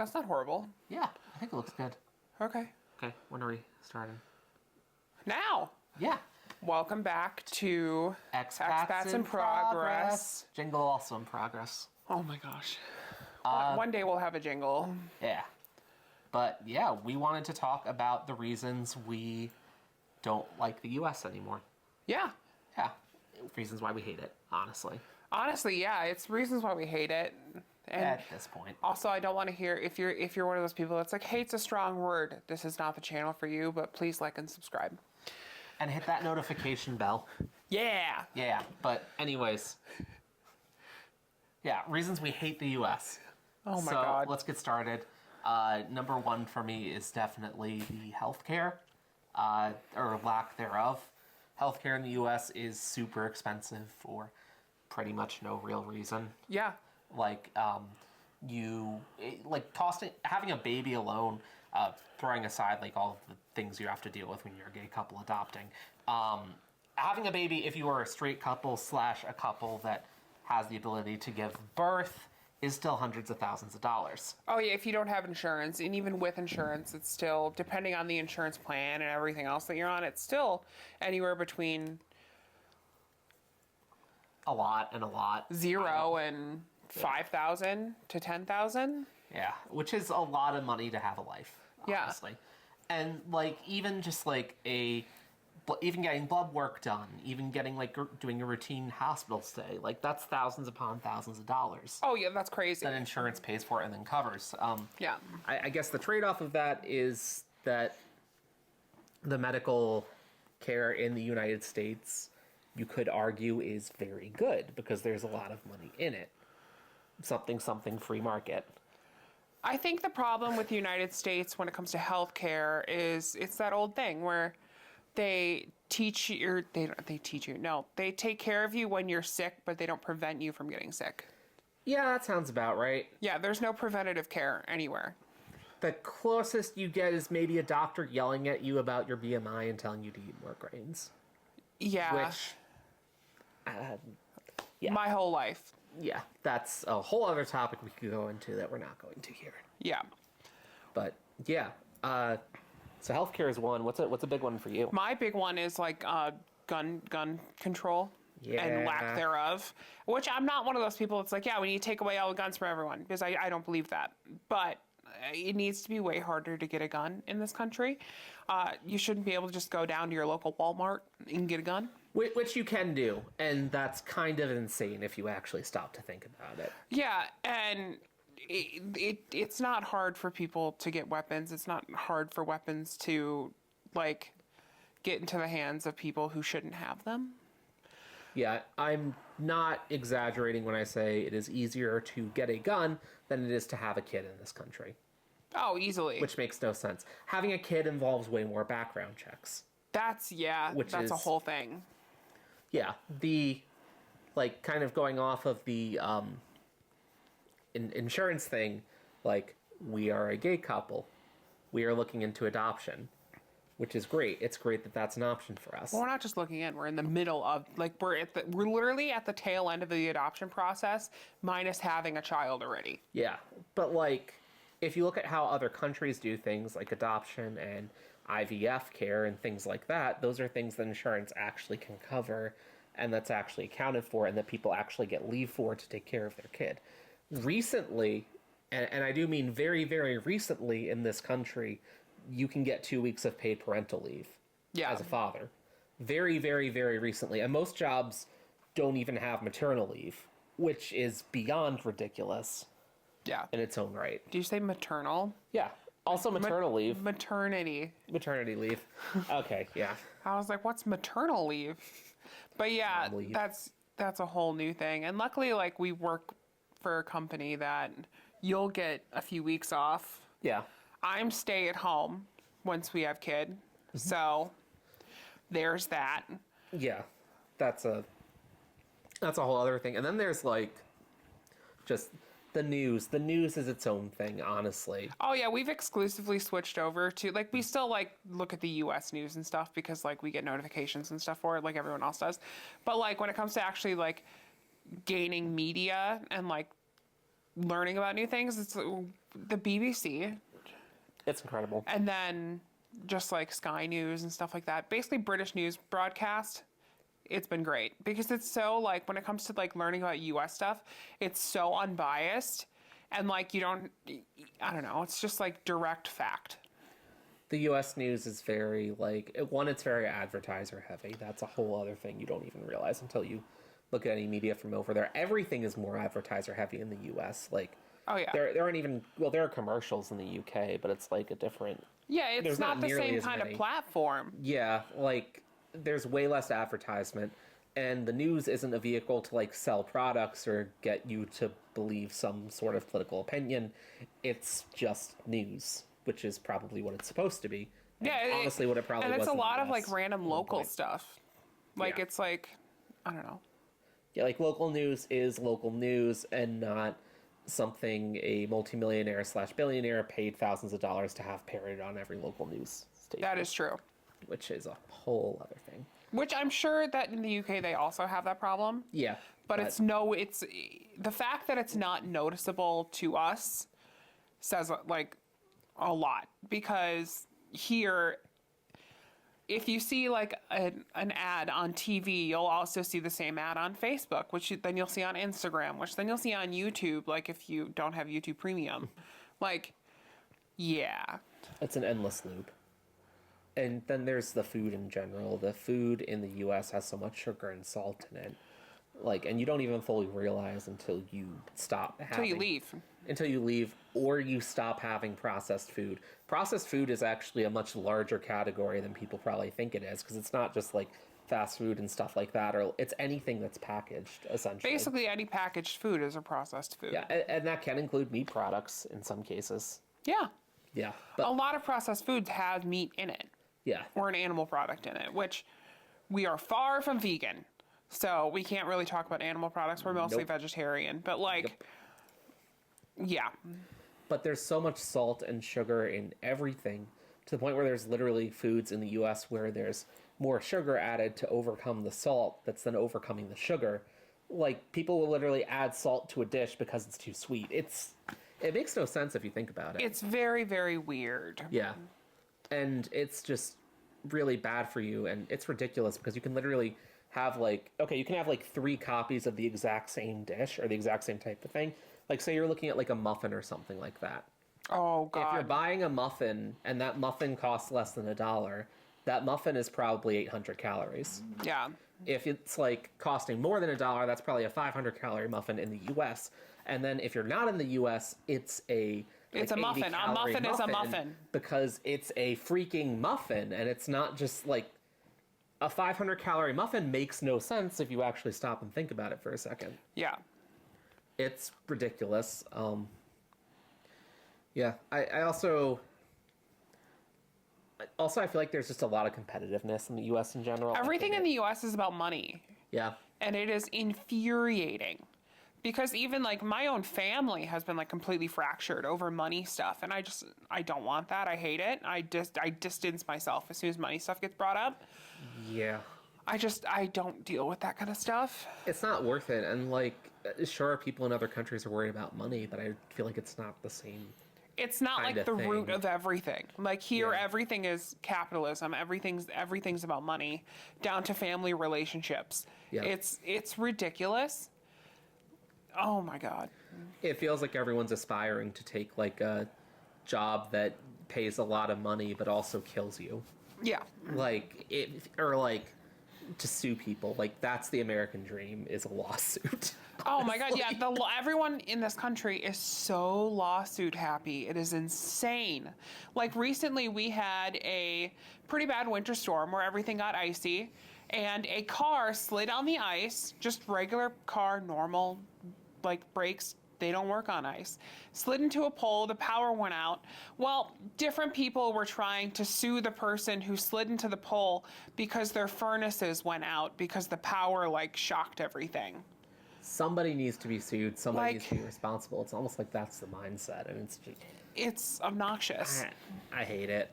That's not horrible. Yeah, I think it looks good. Okay. Okay, when are we starting? Now. Yeah. Welcome back to Expats in Progress. Jingle also in progress. Oh my gosh. One day we'll have a jingle. Yeah. But yeah, we wanted to talk about the reasons we don't like the U.S. anymore. Yeah. Yeah. Reasons why we hate it, honestly. Honestly, yeah, it's reasons why we hate it. And at this point. Also, I don't want to hear, if you're one of those people that's like, hate's a strong word, this is not the channel for you, but please like and subscribe. And hit that notification bell. Yeah. Yeah, but anyways. Yeah, reasons we hate the U.S. Oh my God. So let's get started. Number one for me is definitely the healthcare, or lack thereof. Healthcare in the U.S. is super expensive for pretty much no real reason. Yeah. Like, having a baby alone, throwing aside like all of the things you have to deal with when you're a gay couple adopting, having a baby, if you are a straight couple / a couple that has the ability to give birth, is still hundreds of thousands of dollars. Oh yeah, if you don't have insurance, and even with insurance, it's still, depending on the insurance plan and everything else that you're on, it's still anywhere between a lot. 0 and 5,000 to 10,000. Yeah, which is a lot of money to have a life, honestly. Yeah. And like even just like even getting blood work done, even getting like doing a routine hospital stay, like that's thousands upon thousands of dollars. Oh yeah, that's crazy. That insurance pays for and then covers. Yeah. I guess the trade-off of that is that the medical care in the United States, you could argue, is very good because there's a lot of money in it. Something free market. I think the problem with the United States when it comes to healthcare is it's that old thing where they teach you, or they take care of you when you're sick, but they don't prevent you from getting sick. Yeah, that sounds about right. Yeah, there's no preventative care anywhere. The closest you get is maybe a doctor yelling at you about your BMI and telling you to eat more grains. Yeah. Which, yeah. My whole life. Yeah, that's a whole other topic we could go into that we're not going to here. Yeah. But, yeah. So healthcare is one. What's a big one for you? My big one is like gun control. Yeah. And lack thereof. Which I'm not one of those people that's like, yeah, we need to take away all the guns from everyone. Because I don't believe that. But it needs to be way harder to get a gun in this country. You shouldn't be able to just go down to your local Walmart and get a gun. Which you can do, and that's kind of insane if you actually stop to think about it. Yeah, and it's not hard for people to get weapons. It's not hard for weapons to, like, get into the hands of people who shouldn't have them. Yeah, I'm not exaggerating when I say it is easier to get a gun than it is to have a kid in this country. Oh, easily. Which makes no sense. Having a kid involves way more background checks. That's a whole thing. Yeah, kind of going off of the insurance thing, like, we are a gay couple. We are looking into adoption, which is great. It's great that that's an option for us. Well, we're not just looking in. We're in the middle of, like, we're literally at the tail end of the adoption process, minus having a child already. Yeah, but, like, if you look at how other countries do things, like adoption and IVF care and things like that, those are things that insurance actually can cover and that's actually accounted for and that people actually get leave for to take care of their kid. Recently, and I do mean very, very recently in this country, you can get 2 weeks of paid parental leave as a father. Very, very, very recently. And most jobs don't even have maternal leave, which is beyond ridiculous in its own right. Do you say maternal? Yeah. Also maternal leave. Maternity leave. Okay, yeah. I was like, what's maternal leave? But yeah, that's a whole new thing. And luckily, like, we work for a company that you'll get a few weeks off. Yeah. I'm stay at home once we have kid. Mm-hmm. So there's that. Yeah. That's a whole other thing. And then there's like just the news. The news is its own thing, honestly. Oh yeah, we've exclusively switched over to, like, we still like look at the US news and stuff because, like, we get notifications and stuff for it like everyone else does. But, like, when it comes to actually, like, gaining media and, like, learning about new things, it's the BBC, It's incredible. and then just like Sky News and stuff like that. Basically, British news broadcast. It's been great because it's so like when it comes to like learning about U.S. stuff, it's so unbiased and like I don't know, it's just like direct fact. The U.S. news is very, like, one, it's very advertiser heavy. That's a whole other thing you don't even realize until you look at any media from over there. Everything is more advertiser heavy in the U.S. Like, Oh yeah, there aren't even, well, there are commercials in the U.K., but it's like a different, yeah. It's there's not not the nearly same as kind many. of platform. yeah, like, there's way less advertisement, and the news isn't a vehicle to, like, sell products or get you to believe some sort of political opinion. It's just news, which is probably what it's supposed to be. And Yeah, honestly, what it probably was. And it's a in the lot of US like random at one local point. stuff. Like Yeah. it's like, I don't know. Yeah, like local news is local news and not something a multimillionaire slash billionaire paid thousands of dollars to have parroted on every local news station. That is true. Which is a whole other thing. Which I'm sure that in the UK they also have that problem. Yeah. But it's the fact that it's not noticeable to us says like a lot, because here if you see like an ad on TV, you'll also see the same ad on Facebook, then you'll see on Instagram, which then you'll see on YouTube, like if you don't have YouTube Premium. Like, yeah. It's an endless loop. And then there's the food in general. The food in the US has so much sugar and salt in it. Like, and you don't even fully realize until you stop having... Until you leave. Until you leave, or you stop having processed food. Processed food is actually a much larger category than people probably think it is, because it's not just like fast food and stuff like that, or it's anything that's packaged, essentially. Basically, any packaged food is a processed food. Yeah, and that can include meat products in some cases. Yeah. Yeah, A lot of processed foods have meat in it, yeah, or an animal product in it, which we are far from vegan. So we can't really talk about animal products. We're mostly Nope. vegetarian. But like, yeah. but there's so much salt and sugar in everything to the point where there's literally foods in the US where there's more sugar added to overcome the salt that's then overcoming the sugar. Like, people will literally add salt to a dish because it's too sweet. It makes no sense if you think about it. It's very, very weird. Yeah. And it's just really bad for you, and it's ridiculous because you can literally have you can have like 3 copies of the exact same dish or the exact same type of thing. Like, say you're looking at like a muffin or something like that. Oh, God. If you're buying a muffin and that muffin costs less than $1, that muffin is probably 800 calories. Yeah. If it's like costing more than $1, that's probably a 500 calorie muffin in the US. And then if you're not in the US, it's a It's a muffin. A muffin is a muffin. Because it's a freaking muffin, and it's not just like a 500 calorie muffin makes no sense if you actually stop and think about it for a second. Yeah. It's ridiculous. Yeah, I also I feel like there's just a lot of competitiveness in the U.S. in general. Everything in the U.S. is about money. Yeah. And it is infuriating. Because even like my own family has been like completely fractured over money stuff. And I don't want that. I hate it. I distance myself as soon as money stuff gets brought up. Yeah. I don't deal with that kind of stuff. It's not worth it. And like, sure, people in other countries are worried about money, but I feel like it's not the same. It's not like the root of everything. Like here, Yeah. everything is capitalism. Everything's about money, down to family relationships. Yeah. It's ridiculous. Oh my God. It feels like everyone's aspiring to take like a job that pays a lot of money but also kills you. Yeah. Like or like to sue people. Like, that's the American dream, is a lawsuit. Oh my God. Yeah. Everyone in this country is so lawsuit happy. It is insane. Like recently we had a pretty bad winter storm where everything got icy and a car slid on the ice, just regular car, normal, like brakes, they don't work on ice. Slid into a pole, the power went out. Well, different people were trying to sue the person who slid into the pole because their furnaces went out because the power like shocked everything. Somebody needs to be sued. Somebody needs Like- to be responsible. It's almost like that's the mindset, and it's just... It's obnoxious. I hate it.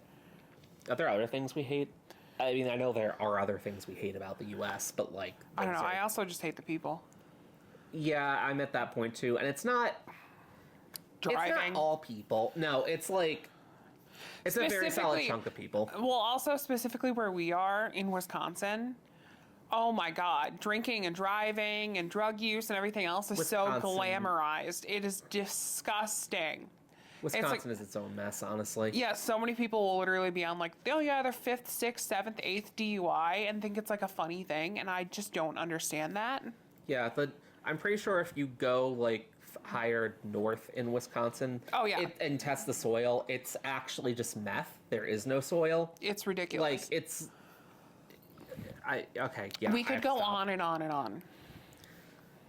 Are there other things we hate? I mean, I know there are other things we hate about the U.S., but like... I don't know. those are- I also just hate the people. Yeah, I'm at that point too, and it's not... driving. It's not all people. No, it's like it's a very solid chunk of people. Well, also specifically where we are in Wisconsin. Oh my God, drinking and driving and drug use and everything else is so glamorized. It is disgusting. Wisconsin is its own mess, honestly. Yeah, so many people will literally be on like, oh yeah, their 5th, 6th, 7th, 8th DUI and think it's like a funny thing, and I just don't understand that. Yeah, I'm pretty sure if you go like higher north in Wisconsin, oh yeah, and test the soil, it's actually just meth. There is no soil. It's ridiculous. Like okay, yeah. We could go on and on and on.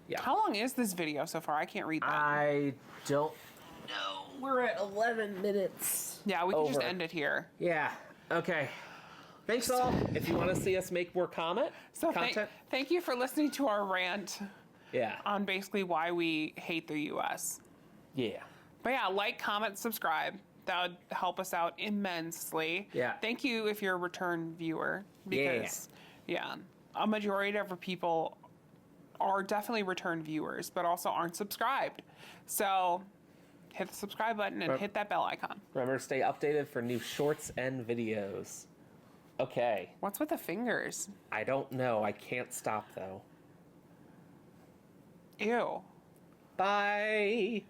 Yeah. How long is this video so far? I can't read that. I don't know. We're at 11 minutes. Yeah, we can just end it here. Yeah. Okay. Thanks all. If you want to see us make more content. Thank you for listening to our rant. Yeah. On basically why we hate the U.S. Yeah. But yeah, like, comment, subscribe. That would help us out immensely. Yeah. Thank you if you're a return viewer. Because, yeah, a majority of our people are definitely return viewers, but also aren't subscribed. So hit the subscribe button and hit that bell icon. Remember to stay updated for new shorts and videos. Okay. What's with the fingers? I don't know. I can't stop, though. Ew. Bye.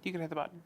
You can hit the button.